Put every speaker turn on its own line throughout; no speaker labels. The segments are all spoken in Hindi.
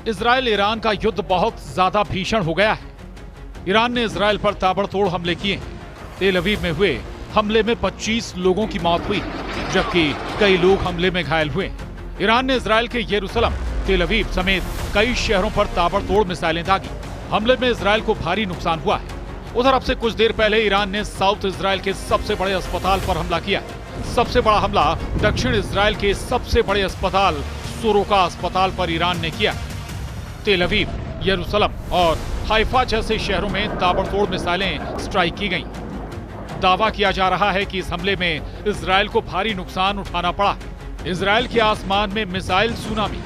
इजराइल ईरान का युद्ध बहुत ज्यादा भीषण हो गया है। ईरान ने इजराइल पर ताबड़तोड़ हमले किए हैं। तेल अवीव में हुए हमले में 25 लोगों की मौत हुई, जबकि कई लोग हमले में घायल हुए। ईरान ने इजराइल के यरूशलेम, तेल अवीव समेत कई शहरों पर ताबड़तोड़ मिसाइलें दागी। हमले में इजराइल को भारी नुकसान हुआ है। उधर अब से कुछ देर पहले ईरान ने साउथ इजराइल के सबसे बड़े अस्पताल पर हमला किया। सबसे बड़ा हमला दक्षिण इजराइल के सबसे बड़े अस्पताल सोरोका अस्पताल पर ईरान ने किया। तेल अवीव, यरूशलेम और हाइफा जैसे शहरों में ताबड़तोड़ मिसाइलें स्ट्राइक की गईं। दावा किया जा रहा है कि इस हमले में इजराइल को भारी नुकसान उठाना पड़ा। इजराइल के आसमान में मिसाइल सुनामी,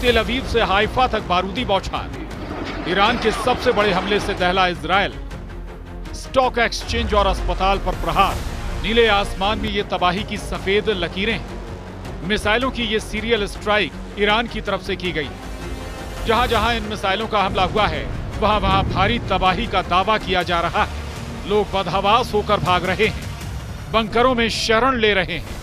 तेल अवीव से हाइफा तक बारूदी बौछार। ईरान के सबसे बड़े हमले से दहला इजराइल। स्टॉक एक्सचेंज और अस्पताल पर प्रहार। नीले आसमान में ये तबाही की सफेद लकीरें। मिसाइलों की ये सीरियल स्ट्राइक ईरान की तरफ से की गई। जहां जहां इन मिसाइलों का हमला हुआ है, वहां वहां भारी तबाही का दावा किया जा रहा है। लोग बदहवास होकर भाग रहे हैं, बंकरों में शरण ले रहे हैं।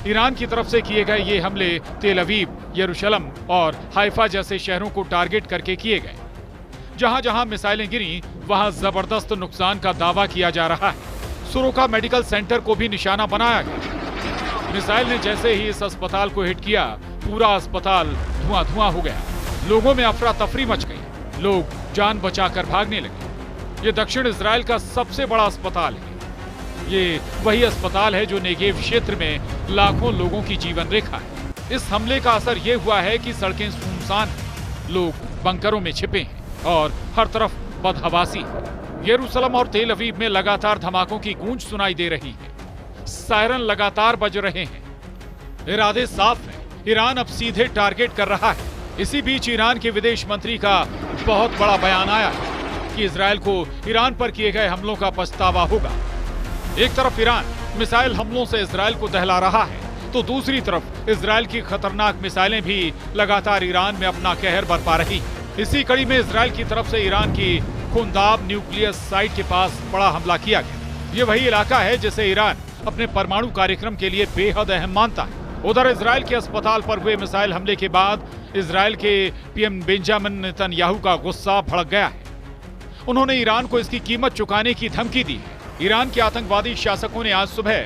ईरान की तरफ से किए गए ये हमले तेल अवीव, यरूशलेम और हाइफा जैसे शहरों को टारगेट करके किए गए। जहां जहां मिसाइलें गिरी, वहां जबरदस्त नुकसान का दावा किया जा रहा है। सोरोका मेडिकल सेंटर को भी निशाना बनाया गया। मिसाइल ने जैसे ही इस अस्पताल को हिट किया, पूरा अस्पताल धुआं धुआं हो गया। लोगों में अफरा तफरी मच गई। लोग जान बचाकर भागने लगे। ये दक्षिण इजराइल का सबसे बड़ा अस्पताल है। ये वही अस्पताल है जो नेगेव क्षेत्र में लाखों लोगों की जीवन रेखा है। इस हमले का असर ये हुआ है कि सड़कें सुनसान हैं, लोग बंकरों में छिपे हैं और हर तरफ बदहवासी है। यरूशलेम और तेल अवीव में लगातार धमाकों की गूंज सुनाई दे रही है। सायरन लगातार बज रहे हैं। इरादे साफ हैं। ईरान अब सीधे टारगेट कर रहा है। इसी बीच ईरान के विदेश मंत्री का बहुत बड़ा बयान आया है कि इजराइल को ईरान पर किए गए हमलों का पछतावा होगा। एक तरफ ईरान मिसाइल हमलों से इजराइल को दहला रहा है, तो दूसरी तरफ इजराइल की खतरनाक मिसाइलें भी लगातार ईरान में अपना कहर बरपा रही। इसी कड़ी में इजराइल की तरफ से ईरान की खुंदाब न्यूक्लियर साइट के पास बड़ा हमला किया गया। ये वही इलाका है जिसे ईरान अपने परमाणु कार्यक्रम के लिए बेहद अहम मानता है। उधर इजराइल के अस्पताल पर हुए मिसाइल हमले के बाद इजराइल के पीएम बेंजामिन नेतन्याहू का गुस्सा भड़क गया है। उन्होंने ईरान को इसकी कीमत चुकाने की धमकी दी है। ईरान के आतंकवादी शासकों ने आज सुबह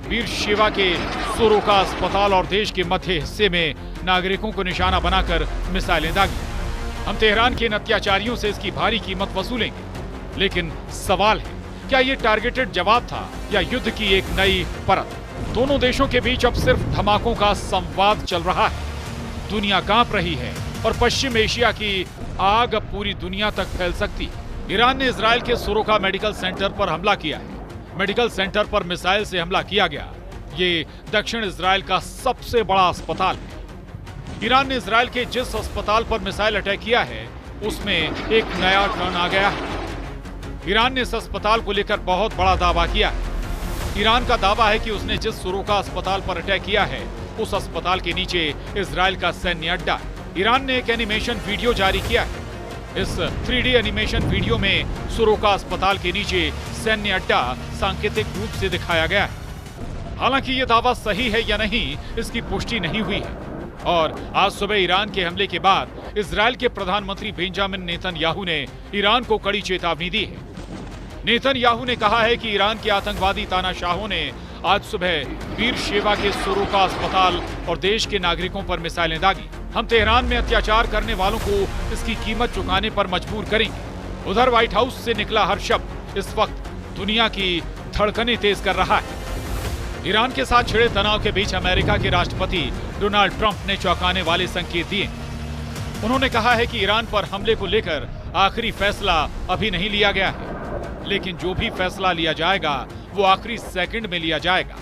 बीर शेवा के सोरोका अस्पताल और देश के मध्य हिस्से में नागरिकों को निशाना बनाकर मिसाइलें दागी। हम तेहरान के इन अत्याचारियों से इसकी भारी कीमत वसूलेंगे। लेकिन सवाल है, क्या ये टारगेटेड जवाब था या युद्ध की एक नई परत? दोनों देशों के बीच अब सिर्फ धमाकों का संवाद चल रहा है। दुनिया कांप रही है और पश्चिम एशिया की आग अब पूरी दुनिया तक फैल सकती है। ईरान ने इजराइल के सोरोका मेडिकल सेंटर पर हमला किया है। मेडिकल सेंटर पर मिसाइल से हमला किया गया। ये दक्षिण इजराइल का सबसे बड़ा अस्पताल है। ईरान ने इजराइल के जिस अस्पताल पर मिसाइल अटैक किया है, उसमें एक नया टर्न आ गया है। ईरान ने इस अस्पताल को लेकर बहुत बड़ा दावा किया है। ईरान का दावा है कि उसने जिस सोरोका अस्पताल पर अटैक किया है, उस अस्पताल के नीचे इजराइल का सैन्य अड्डा है। ईरान ने एक एनिमेशन वीडियो जारी किया है। इस 3D एनिमेशन वीडियो में सोरोका अस्पताल के नीचे सैन्य अड्डा सांकेतिक रूप से दिखाया गया है। हालांकि ये दावा सही है या नहीं, इसकी पुष्टि नहीं हुई है। और आज सुबह ईरान के हमले के बाद इजराइल के प्रधानमंत्री बेंजामिन नेतन्याहू ने ईरान को कड़ी चेतावनी दी है। नेतन्याहू ने कहा है कि ईरान के आतंकवादी तानाशाहों ने आज सुबह बीर शेवा के सोरोका अस्पताल और देश के नागरिकों पर मिसाइलें दागी। हम तेहरान में अत्याचार करने वालों को इसकी कीमत चुकाने पर मजबूर करेंगे। उधर व्हाइट हाउस से निकला हर शब्द इस वक्त दुनिया की धड़कनें तेज कर रहा है। ईरान के साथ छिड़े तनाव के बीच अमेरिका के राष्ट्रपति डोनाल्ड ट्रंप ने चौंकाने वाले संकेत दिए। उन्होंने कहा है कि ईरान पर हमले को लेकर आखिरी फैसला अभी नहीं लिया गया है, लेकिन जो भी फैसला लिया जाएगा वो आखिरी सेकंड में लिया जाएगा।